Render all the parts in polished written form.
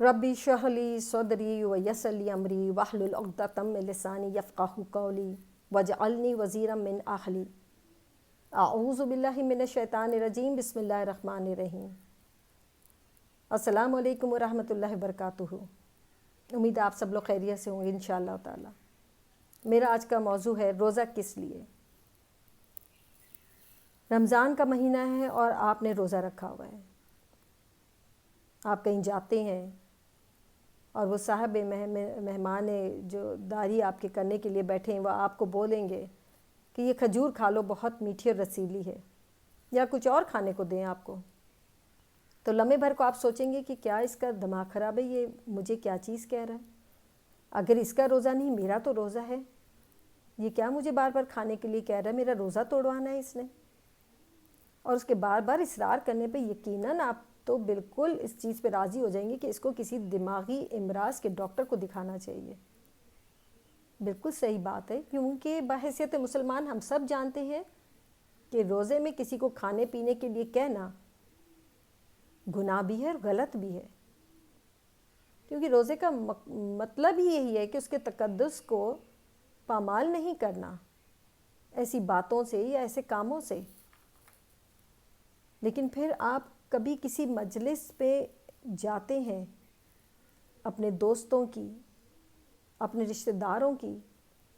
रब्बी इश्रह ली सदरी व यस्सिर ली अमरी वहलुल उक़दतम मिन लिसानी यफ़क़हू क़ौली वजअलनी वज़ीरम मिन अहली। अऊज़ु बिल्लाहि मिनश शैतानिर रजीम। बिस्मिल्लाहिर रहमानिर रहीम। अस्सलामु अलैकुम व रहमतुल्लाहि व बरकातुहू। उम्मीद है आप सब लोग खैरियत से होंगे इंशाअल्लाह ताला। मेरा आज का मौजू है रोज़ा किस लिए। रमज़ान का महीना है और आपने रोज़ा रखा हुआ है। आप कहीं जाते हैं और वो साहब मेहमान जो दारी आपके करने के लिए बैठे हैं वह आपको बोलेंगे कि ये खजूर खा लो, बहुत मीठी और रसीली है, या कुछ और खाने को दें आपको, तो लम्हे भर को आप सोचेंगे कि क्या इसका दिमाग ख़राब है, ये मुझे क्या चीज़ कह रहा है। अगर इसका रोज़ा नहीं मेरा तो रोज़ा है, ये क्या मुझे बार बार खाने के लिए कह रहा है, मेरा रोज़ा तोड़वाना है इसने। और उसके बार बार इसरार करने पे यकीनन आप तो बिल्कुल इस चीज़ पे राज़ी हो जाएंगे कि इसको किसी दिमागी इमराज के डॉक्टर को दिखाना चाहिए। बिल्कुल सही बात है, क्योंकि बहैसियत मुसलमान हम सब जानते हैं कि रोज़े में किसी को खाने पीने के लिए कहना गुनाह भी है और गलत भी है, क्योंकि रोज़े का मतलब ही यही है कि उसके तकद्दुस को पामाल नहीं करना ऐसी बातों से या ऐसे कामों से। लेकिन फिर आप कभी किसी मजलिस पे जाते हैं, अपने दोस्तों की, अपने रिश्तेदारों की,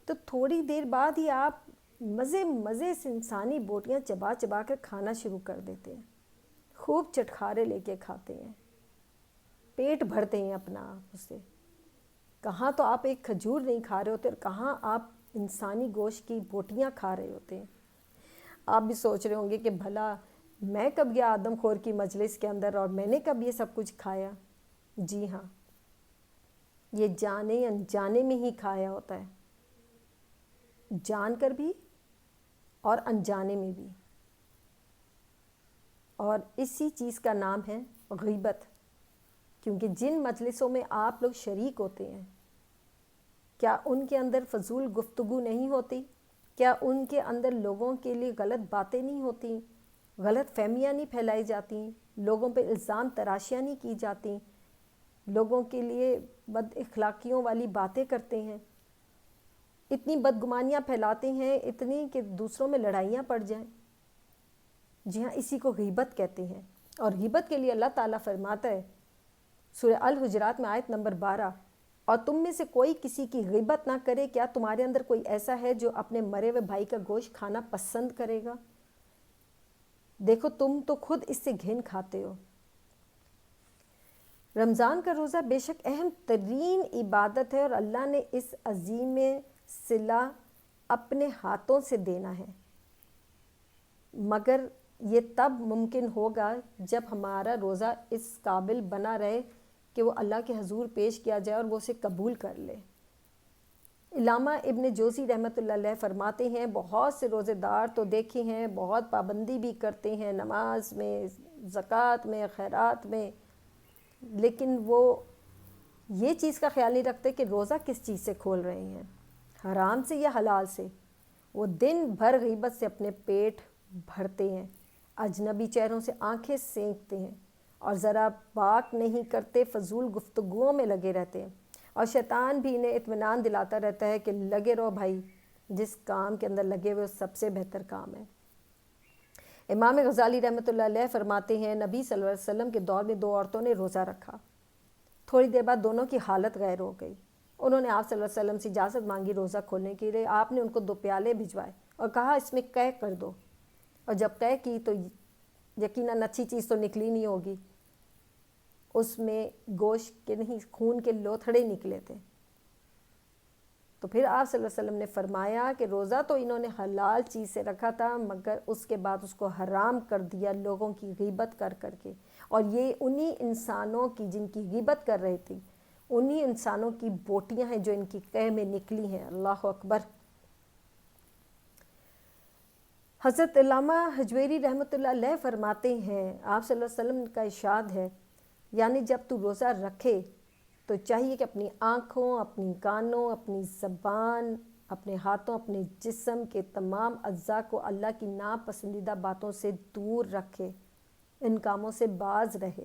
तो थोड़ी देर बाद ही आप मज़े से इंसानी बोटियां चबा चबा कर खाना शुरू कर देते हैं, खूब चटखारे लेके खाते हैं, पेट भरते हैं अपना उससे। कहाँ तो आप एक खजूर नहीं खा रहे होते और कहाँ आप इंसानी गोश्त की बोटियां खा रहे होते हैं। आप भी सोच रहे होंगे कि भला मैं कब गया आदमखोर की मजलिस के अंदर और मैंने कब ये सब कुछ खाया। जी हाँ, ये जाने अनजाने में ही खाया होता है, जानकर भी और अनजाने में भी। और इसी चीज़ का नाम है गीबत, क्योंकि जिन मजलिसों में आप लोग शरीक होते हैं, क्या उनके अंदर फजूल गुफ्तगू नहीं होती? क्या उनके अंदर लोगों के लिए गलत बातें नहीं होती, गलत फहमियाँ नहीं फैलाई जाती, लोगों पे इल्ज़ाम तराशियाँ नहीं की जाती, लोगों के लिए बद इखलाकियों वाली बातें करते हैं, इतनी बदगुमानियाँ फैलाते हैं, इतनी कि दूसरों में लड़ाइयाँ पड़ जाएं। जी हाँ, इसी को गीबत कहते हैं। और गीबत के लिए अल्लाह ताला फरमाता है सूरह अल हुजरात में आयत नंबर 12, और तुम में से कोई किसी की गीबत ना करे, क्या तुम्हारे अंदर कोई ऐसा है जो अपने मरे हुए भाई का गोश्त खाना पसंद करेगा? देखो, तुम तो खुद इससे घिन खाते हो। रमज़ान का रोज़ा बेशक अहम तरीन इबादत है और अल्लाह ने इस अजीम सिला अपने हाथों से देना है, मगर ये तब मुमकिन होगा जब हमारा रोज़ा इस काबिल बना रहे कि वो अल्लाह के हजूर पेश किया जाए और वो उसे कबूल कर ले। इलामा इब्न जोज़ी रहमतुल्लाह अलैह फरमाते हैं, बहुत से रोज़ेदार तो देखे हैं, बहुत पाबंदी भी करते हैं नमाज में, ज़कात में, खैरात में, लेकिन वो ये चीज़ का ख्याल नहीं रखते कि रोज़ा किस चीज़ से खोल रहे हैं, हराम से या हलाल से। वो दिन भर गीबत से अपने पेट भरते हैं, अजनबी चेहरों से आंखें सेंकते हैं और ज़रा बाक नहीं करते, फजूल गुफ्तगुओं में लगे रहते हैं। और शैतान भी इन्हें इत्मीनान दिलाता रहता है कि लगे रहो भाई, जिस काम के अंदर लगे हुए सबसे बेहतर काम है। इमाम गज़ाली रहमतुल्लाह अलैह फरमाते हैं, नबी सल्लल्लाहु अलैहि वसल्लम के दौर में दो औरतों ने रोज़ा रखा, थोड़ी देर बाद दोनों की हालत गैर हो गई। उन्होंने आप सल्लल्लाहु अलैहि वसल्लम से इजाज़त मांगी रोज़ा खोलने के लिए। आपने उनको 2 प्याले भिजवाए और कहा इसमें कै कर दो। और जब कै की तो यकीनन अच्छी चीज़ तो निकली नहीं होगी, उसमें गोश्त के नहीं खून के लोथड़े निकले थे। तो फिर आप सल्लल्लाहु अलैहि वसल्लम ने फरमाया कि रोज़ा तो इन्होंने हलाल चीज़ से रखा था, मगर उसके बाद उसको हराम कर दिया लोगों की गीबत कर करके। और ये उन्हीं इंसानों की जिनकी गीबत कर रही थी, उन्हीं इंसानों की बोटियां हैं जो इनकी कै में निकली हैं। अल्लाह अकबर। हज़रत अल्लामा हजवेरी रहमतुल्लाह अलैह फरमाते हैं, आप सल्लल्लाहु अलैहि वसल्लम का इरशाद है, यानी जब तू रोज़ा रखे तो चाहिए कि अपनी आँखों, अपनी कानों, अपनी ज़बान, अपने हाथों, अपने जिस्म के तमाम अज़्ज़ा को अल्लाह की नापसंदीदा बातों से दूर रखे, इन कामों से बाज रहे।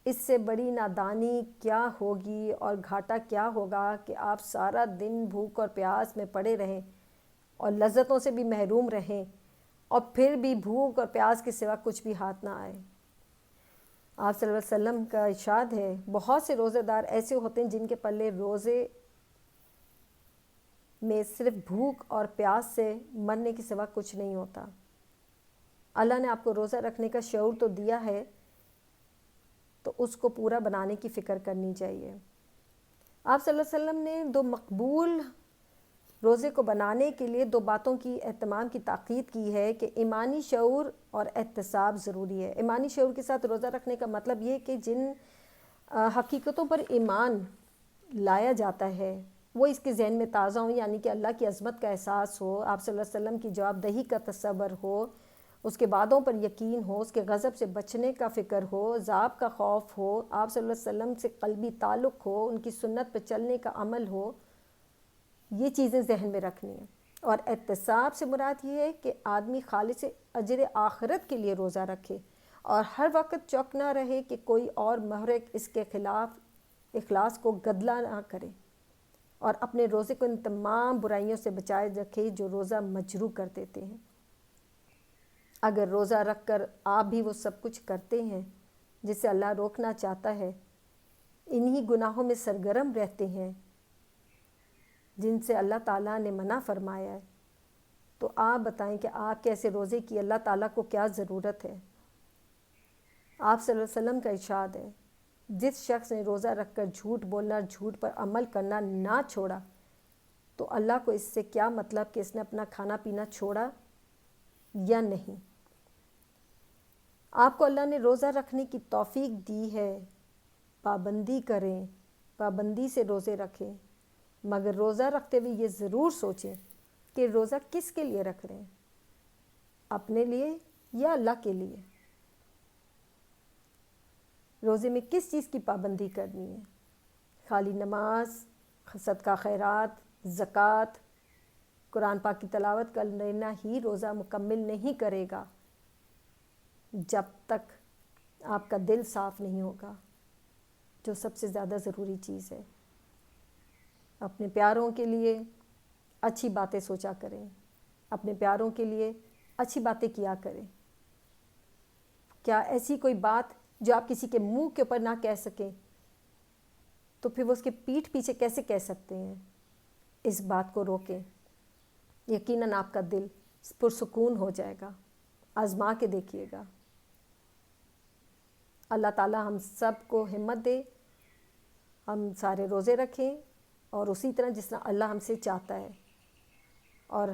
اس سے بڑی نادانی کیا ہوگی اور گھاٹا کیا ہوگا کہ آپ سارا دن بھوک اور پیاس میں پڑے رہیں اور لذتوں سے بھی محروم رہیں اور پھر بھی بھوک اور پیاس کے سوا کچھ بھی ہاتھ نہ آئے۔ آپ صلی اللہ علیہ وسلم کا ارشاد ہے، بہت سے روزے دار ایسے ہوتے ہیں جن کے پلے روزے میں صرف بھوک اور پیاس سے مرنے کے سوا کچھ نہیں ہوتا۔ اللہ نے آپ کو روزہ رکھنے کا شعور تو دیا ہے، تو اس کو پورا بنانے کی فکر کرنی چاہیے۔ آپ صلی اللہ علیہ وسلم نے 2 مقبول روزے کو بنانے کے لیے 2 باتوں کی اہتمام کی تاکید کی ہے کہ ایمانی شعور اور احتساب ضروری ہے۔ ایمانی شعور کے ساتھ روزہ رکھنے کا مطلب یہ کہ جن حقیقتوں پر ایمان لایا جاتا ہے وہ اس کے ذہن میں تازہ ہوں، یعنی کہ اللہ کی عظمت کا احساس ہو، آپ صلی اللہ علیہ وسلم کی جواب دہی کا تصور ہو، اس کے وعدوں پر یقین ہو، اس کے غضب سے بچنے کا فکر ہو، عذاب کا خوف ہو، آپ صلی اللہ علیہ وسلم سے قلبی تعلق ہو، ان کی سنت پر چلنے کا عمل ہو، یہ چیزیں ذہن میں رکھنی ہیں۔ اور احتساب سے مراد یہ ہے کہ آدمی خالص اجر آخرت کے لیے روزہ رکھے اور ہر وقت چوک نہ رہے کہ کوئی اور محرک اس کے خلاف اخلاص کو گدلا نہ کرے، اور اپنے روزے کو ان تمام برائیوں سے بچائے رکھے جو روزہ مجروح کر دیتے ہیں۔ اگر روزہ رکھ کر آپ بھی وہ سب کچھ کرتے ہیں جس سے اللہ روکنا چاہتا ہے، انہی گناہوں میں سرگرم رہتے ہیں جن سے اللہ تعالیٰ نے منع فرمایا ہے، تو آپ بتائیں کہ آپ کیسے روزے کی اللہ تعالیٰ کو کیا ضرورت ہے؟ آپ صلی اللہ علیہ وسلم کا ارشاد ہے، جس شخص نے روزہ رکھ کر جھوٹ بولنا، جھوٹ پر عمل کرنا نہ چھوڑا، تو اللہ کو اس سے کیا مطلب کہ اس نے اپنا کھانا پینا چھوڑا یا نہیں۔ آپ کو اللہ نے روزہ رکھنے کی توفیق دی ہے، پابندی کریں، پابندی سے روزے رکھیں، مگر روزہ رکھتے ہوئے یہ ضرور سوچیں کہ روزہ کس کے لیے رکھ رہے ہیں، اپنے لیے یا اللہ کے لیے۔ روزے میں کس چیز کی پابندی کرنی ہے؟ خالی نماز، صدقہ خیرات، زکوٰۃ، قرآن پاک کی تلاوت کر لینا ہی روزہ مکمل نہیں کرے گا جب تک آپ کا دل صاف نہیں ہوگا، جو سب سے زیادہ ضروری چیز ہے۔ اپنے پیاروں کے لیے اچھی باتیں سوچا کریں، اپنے پیاروں کے لیے اچھی باتیں کیا کریں۔ کیا ایسی کوئی بات جو آپ کسی کے منہ کے اوپر نہ کہہ سکیں تو پھر وہ اس کے پیٹھ پیچھے کیسے کہہ سکتے ہیں؟ اس بات کو روکیں، یقیناً آپ کا دل پرسکون ہو جائے گا۔ آزما کے دیکھیے گا۔ اللہ تعالیٰ ہم سب کو ہمت دے، ہم سارے روزے رکھیں اور اسی طرح جس طرح اللہ ہم سے چاہتا ہے۔ اور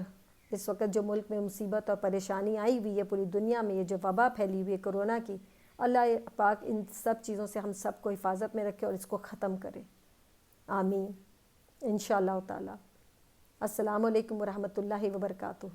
اس وقت جو ملک میں مصیبت اور پریشانی آئی ہوئی ہے، پوری دنیا میں یہ جو وبا پھیلی ہوئی ہے کرونا کی، اللہ پاک ان سب چیزوں سے ہم سب کو حفاظت میں رکھے اور اس کو ختم کرے، آمین انشاءاللہ تعالی۔ السلام علیکم ورحمۃ اللہ وبرکاتہ۔